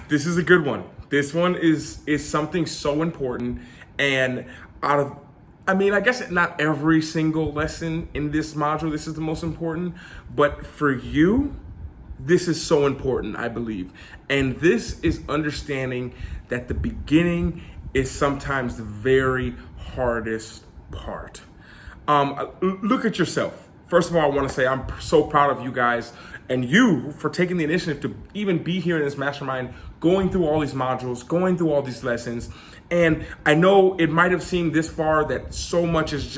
This is a good one. This one is something so important, and out of I guess not every single lesson in this module this is the most important, but for you, this is so important, I believe. And this is understanding that the beginning is sometimes the very hardest part. Look at yourself. First of all, I want to say I'm so proud of you guys and you for taking the initiative to even be here in this mastermind, going through all these modules, going through all these lessons. And I know it might have seemed this far that so much is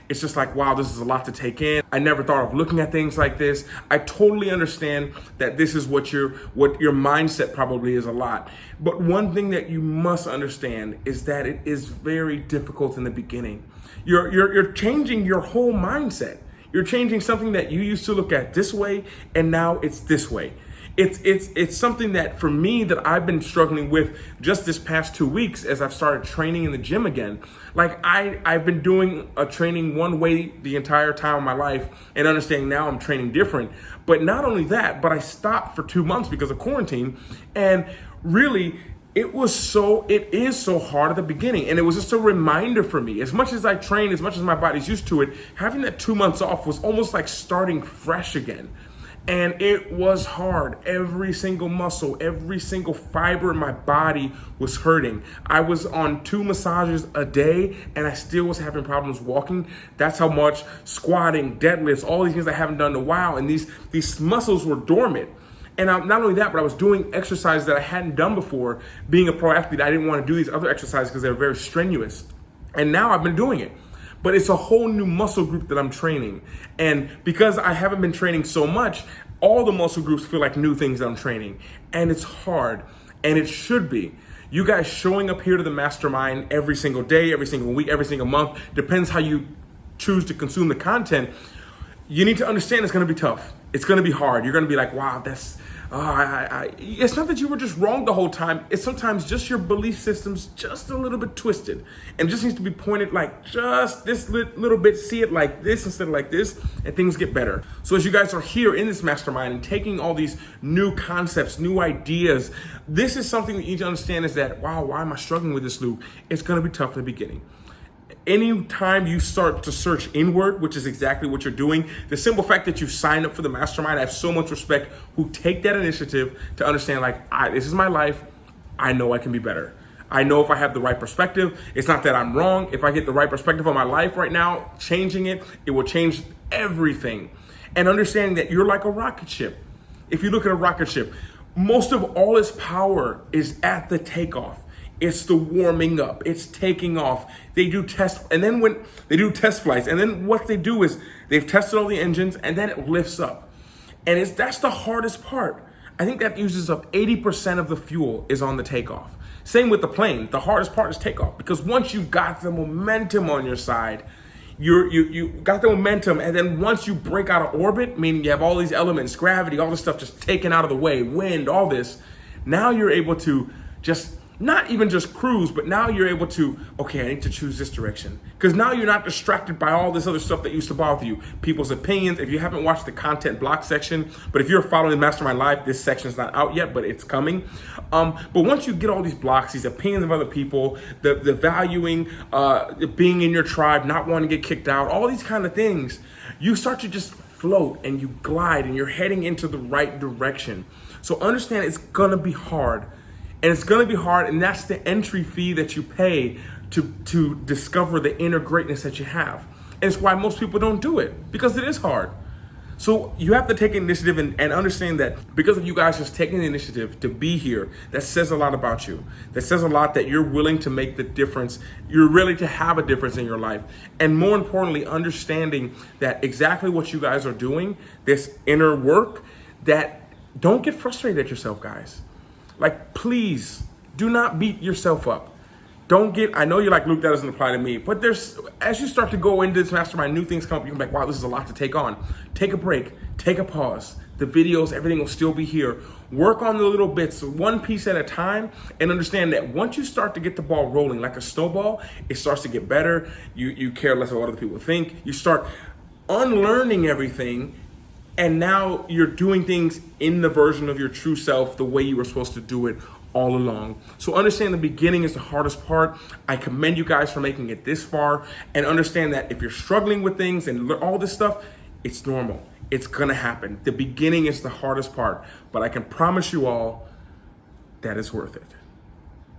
it's just like, wow, this is a lot to take in. I never thought of looking at things like this. I totally understand that this is what your mindset probably is a lot. But one thing that you must understand is that it is very difficult in the beginning. You're changing your whole mindset. You're changing something that you used to look at this way, and now it's this way. It's something that for me that I've been struggling with just this past 2 weeks as I've started training in the gym again. Like I've been doing a training one way the entire time of my life and understanding now I'm training different. But not only that, but I stopped for 2 months because of quarantine. And really, it is so hard at the beginning. And it was just a reminder for me. As much as I train, as much as my body's used to it, having that 2 months off was almost like starting fresh again. And it was hard. Every single muscle, every single fiber in my body was hurting. I was on 2 massages a day and I still was having problems walking. That's how much squatting, deadlifts, all these things I haven't done in a while. And these muscles were dormant. And not only that, but I was doing exercises that I hadn't done before. Being a pro athlete, I didn't want to do these other exercises because they were very strenuous. And now I've been doing it. But it's a whole new muscle group that I'm training. And because I haven't been training so much, all the muscle groups feel like new things that I'm training. And it's hard. And it should be. You guys showing up here to the mastermind every single day, every single week, every single month, depends how you choose to consume the content. You need to understand it's going to be tough. It's going to be hard. You're going to be like, wow, it's not that you were just wrong the whole time. It's sometimes just your belief system's just a little bit twisted and just needs to be pointed like just this little bit, see it like this instead of like this, and things get better. So as you guys are here in this mastermind and taking all these new concepts, new ideas, this is something that you need to understand is that, wow, why am I struggling with this, Luke? It's going to be tough in the beginning. Anytime you start to search inward, which is exactly what you're doing, the simple fact that you sign up for the mastermind, I have so much respect who take that initiative to understand like, this is my life. I know I can be better. I know if I have the right perspective, it's not that I'm wrong. If I get the right perspective on my life right now, changing it will change everything. And understanding that you're like a rocket ship. If you look at a rocket ship, most of all its power is at the takeoff. It's the warming up. It's taking off. They do test, and then when they do test flights, and then what they do is they've tested all the engines, and then it lifts up. And that's the hardest part. I think that uses up 80% of the fuel is on the takeoff. Same with the plane. The hardest part is takeoff because once you've got the momentum on your side, you got the momentum, and then once you break out of orbit, meaning you have all these elements, gravity, all this stuff just taken out of the way, wind, all this, now you're able to just not even just cruise, but now you're able to, okay, I need to choose this direction. Because now you're not distracted by all this other stuff that used to bother you. People's opinions. If you haven't watched the content block section, but if you're following Mastermind Live, this section's not out yet, but it's coming. But once you get all these blocks, these opinions of other people, the valuing, being in your tribe, not wanting to get kicked out, all these kind of things, you start to just float and you glide and you're heading into the right direction. So understand it's gonna be hard. And it's gonna be hard, and that's the entry fee that you pay to discover the inner greatness that you have. And it's why most people don't do it, because it is hard. So you have to take initiative and understand that because of you guys just taking the initiative to be here, that says a lot about you. That says a lot that you're willing to make the difference. You're willing to have a difference in your life. And more importantly, understanding that exactly what you guys are doing, this inner work, that don't get frustrated at yourself, guys. Like, please do not beat yourself up. I know you're like, Luke, that doesn't apply to me. But as you start to go into this mastermind, new things come up, you're like, wow, this is a lot to take on. Take a break, take a pause. The videos, everything will still be here. Work on the little bits, one piece at a time, and understand that once you start to get the ball rolling like a snowball, it starts to get better. You care less about what other people think. You start unlearning everything And now you're doing things in the version of your true self the way you were supposed to do it all along. So understand the beginning is the hardest part. I commend you guys for making it this far, and understand that if you're struggling with things and all this stuff, it's normal. It's gonna happen. The beginning is the hardest part, but I can promise you all that it's worth it.